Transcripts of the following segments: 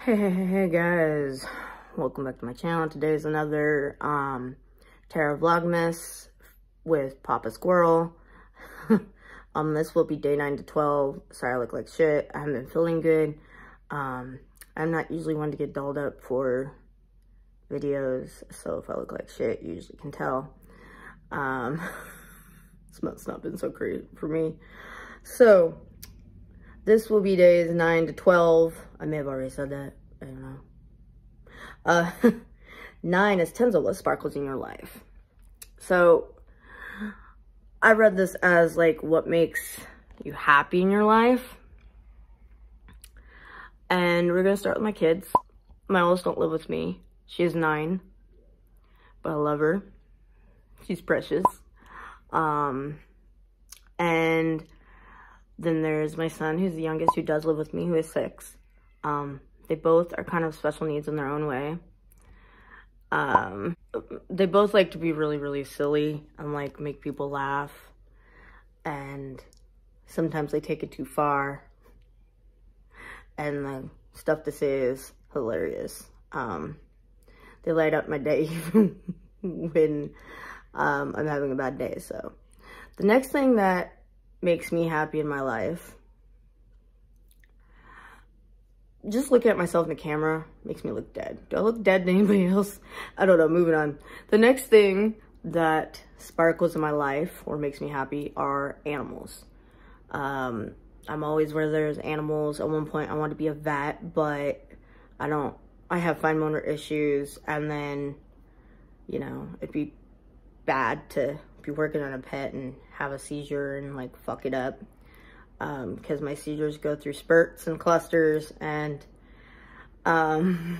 Hey guys, welcome back to my channel. Today's another tarot vlogmas with Papa Squirrel. This will be day 9 to 12. Sorry I look like shit. I haven't been feeling good. I'm not usually one to get dolled up for videos, so if I look like shit, you usually can tell. This month's not been so great for me. So this will be days 9 to 12. I may have already said that. I don't know. 9 is tens of what sparkles in your life. So I read this as like what makes you happy in your life. And we're gonna start with my kids. My oldest don't live with me. She is 9, but I love her. She's precious. And then there's my son, who's the youngest, who does live with me, who is 6. They both are kind of special needs in their own way. They both like to be really, really silly and like make people laugh. And sometimes they take it too far. And the stuff to say is hilarious. They light up my day even when I'm having a bad day. So the next thing that makes me happy in my life, just looking at myself in the camera makes me look dead. Do I look dead to anybody else? I don't know, moving on. The next thing that sparkles in my life or makes me happy are animals. I'm always where there's animals. At one point I wanted to be a vet, but I have fine motor issues, and then, you know, it'd be bad to be working on a pet and have a seizure and like fuck it up, because my seizures go through spurts and clusters. And my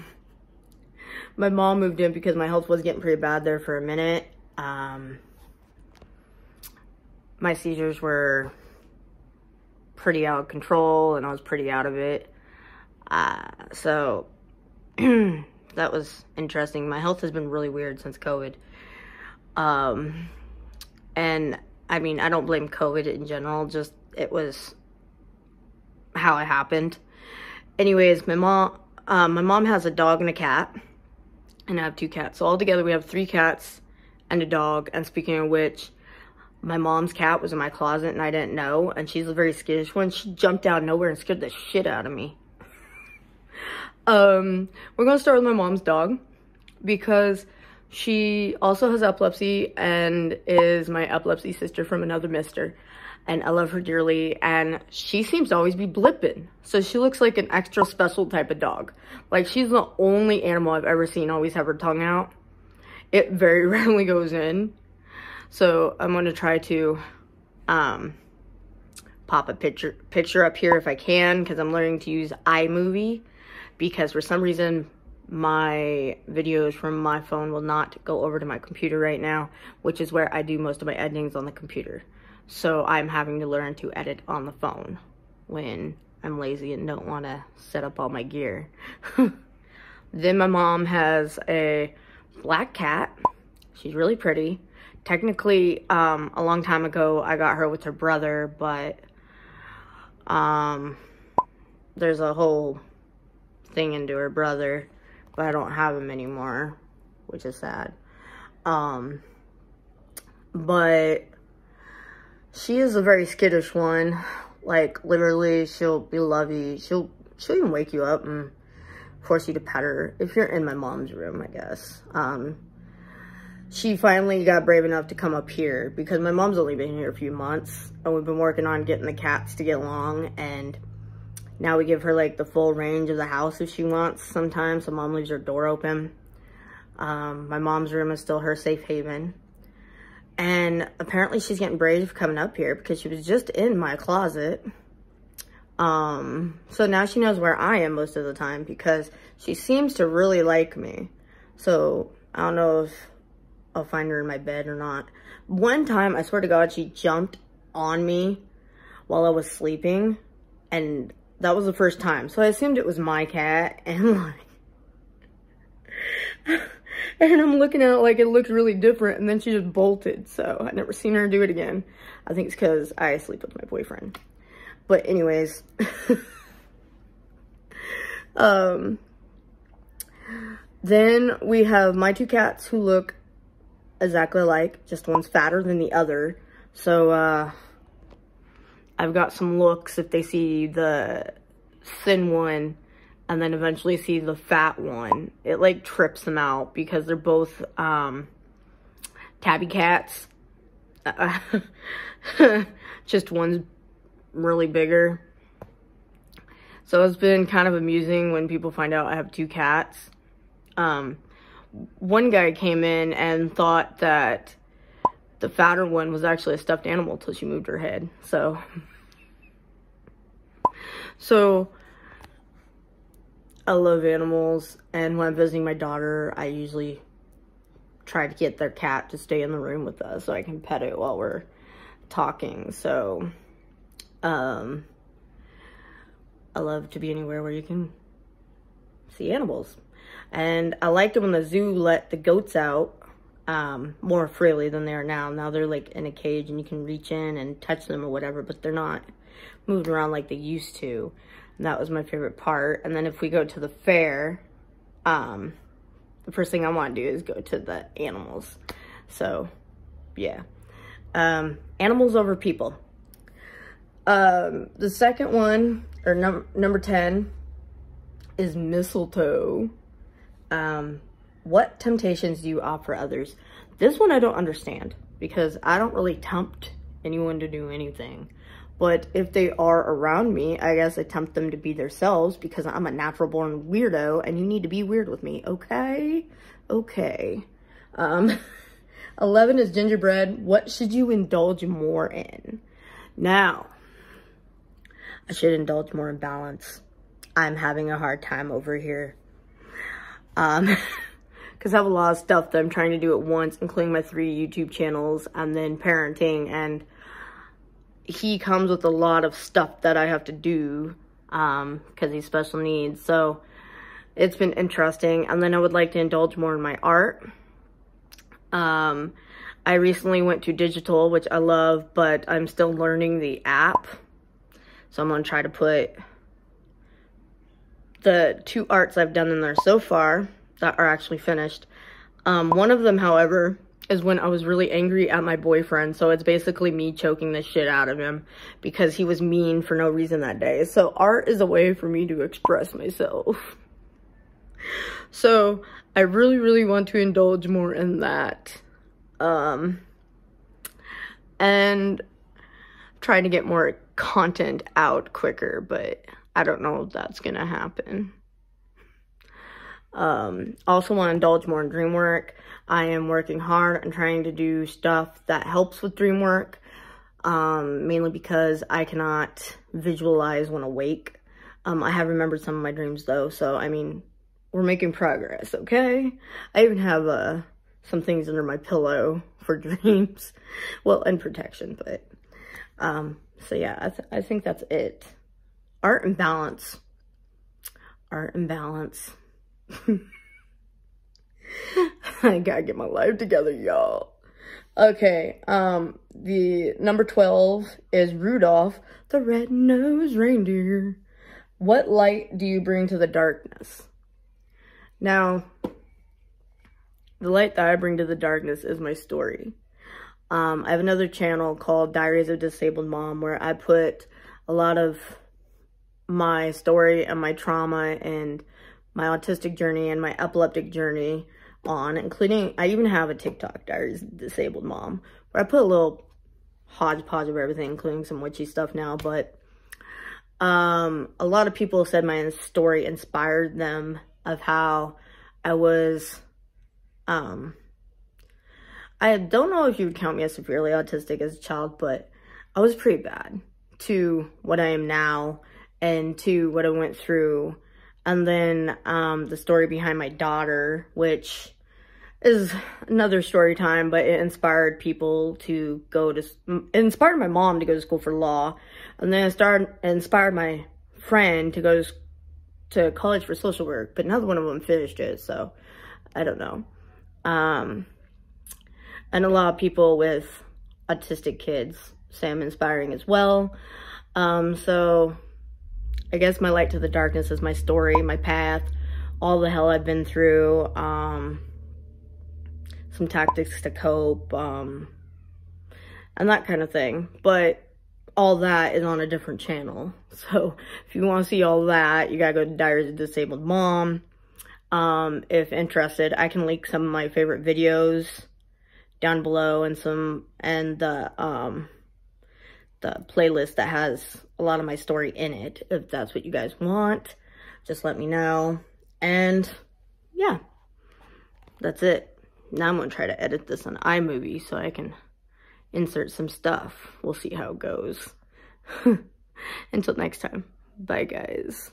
mom moved in because my health was getting pretty bad there for a minute. My seizures were pretty out of control and I was pretty out of it, so that was interesting. My health has been really weird since COVID. And I mean, I don't blame COVID in general, just it was how it happened. Anyways, my mom has a dog and a cat, and I have 2 cats. So altogether we have 3 cats and a dog. And speaking of which, my mom's cat was in my closet and I didn't know, and she's a very skittish one. She jumped out of nowhere and scared the shit out of me. We're gonna start with my mom's dog because she also has epilepsy and is my epilepsy sister from another mister. And I love her dearly, and she seems to always be blipping. So she looks like an extra special type of dog. Like, she's the only animal I've ever seen always have her tongue out. It very rarely goes in. So I'm gonna try to pop a picture up here if I can, because I'm learning to use iMovie, because for some reason my videos from my phone will not go over to my computer right now, which is where I do most of my editings on the computer. So I'm having to learn to edit on the phone when I'm lazy and don't want to set up all my gear. Then my mom has a black cat. She's really pretty. Technically, a long time ago, I got her with her brother, but there's a whole thing into her brother, but I don't have him anymore, which is sad. But she is a very skittish one. Like, literally, she'll be lovey. She'll even wake you up and force you to pet her if you're in my mom's room, I guess. She finally got brave enough to come up here because my mom's only been here a few months, and we've been working on getting the cats to get along, and now we give her like the full range of the house if she wants sometimes. So mom leaves her door open. My mom's room is still her safe haven. And apparently she's getting brave coming up here because she was just in my closet. So now she knows where I am most of the time because she seems to really like me. So I don't know if I'll find her in my bed or not. One time, I swear to God, she jumped on me while I was sleeping, and that was the first time. So I assumed it was my cat, and like, and I'm looking at it like it looked really different, and then she just bolted. So I've never seen her do it again. I think it's because I sleep with my boyfriend. But anyways, Then we have my two cats who look exactly alike, just one's fatter than the other. So I've got some looks if they see the thin one and then eventually see the fat one. It like trips them out because they're both tabby cats. Just one's really bigger. So it's been kind of amusing when people find out I have two cats. One guy came in and thought that the fatter one was actually a stuffed animal till she moved her head. So I love animals, and when I'm visiting my daughter, I usually try to get their cat to stay in the room with us so I can pet it while we're talking. So I love to be anywhere where you can see animals. And I liked it when the zoo let the goats out more freely than they are now. Now they're like in a cage and you can reach in and touch them or whatever, but they're not moving around like they used to. And that was my favorite part. And then if we go to the fair, the first thing I want to do is go to the animals. So yeah, animals over people. The second one, or number 10, is mistletoe. What temptations do you offer others? This one I don't understand because I don't really tempt anyone to do anything. But if they are around me, I guess I tempt them to be themselves because I'm a natural born weirdo and you need to be weird with me, okay? Okay. 11 is gingerbread. What should you indulge more in? Now, I should indulge more in balance. I'm having a hard time over here. Because I have a lot of stuff that I'm trying to do at once, including my 3 YouTube channels and then parenting, and he comes with a lot of stuff that I have to do because he's special needs. So it's been interesting. And then I would like to indulge more in my art. I recently went to digital, which I love, but I'm still learning the app. So I'm going to try to put the 2 arts I've done in there so far that are actually finished. One of them, however, is when I was really angry at my boyfriend. So it's basically me choking the shit out of him because he was mean for no reason that day. So art is a way for me to express myself. So I really, really want to indulge more in that. And try to get more content out quicker, but I don't know if that's gonna happen. Also want to indulge more in dream work. I am working hard and trying to do stuff that helps with dream work, mainly because I cannot visualize when awake. I have remembered some of my dreams though, so I mean, we're making progress, okay? I even have some things under my pillow for dreams, well, and protection, but so yeah, I think that's it. Art and balance. Art and balance. I gotta get my life together, y'all. Okay, the number 12 is Rudolph the Red-Nosed Reindeer. What light do you bring to the darkness? Now, the light that I bring to the darkness is my story. I have another channel called Diaries of a Disabled Mom where I put a lot of my story and my trauma and my autistic journey and my epileptic journey on, including, I even have a TikTok, Diaries of a Disabled Mom, where I put a little hodgepodge of everything, including some witchy stuff now, but a lot of people said my story inspired them of how I was, I don't know if you would count me as severely autistic as a child, but I was pretty bad to what I am now and to what I went through. And then the story behind my daughter, which is another story time, but it inspired people to go to, it inspired my mom to go to school for law. And then it inspired my friend to go to college for social work, but neither one of them finished it, so I don't know. And a lot of people with autistic kids say I'm inspiring as well. So I guess my light to the darkness is my story, my path, all the hell I've been through, some tactics to cope, and that kind of thing. But all that is on a different channel. So if you want to see all that, you gotta go to Diaries of a Disabled Mom. If interested, I can link some of my favorite videos down below, and the playlist that has a lot of my story in it. If that's what you guys want, just let me know. And yeah, that's it. Now I'm gonna try to edit this on iMovie so I can insert some stuff. We'll see how it goes. Until next time, bye guys.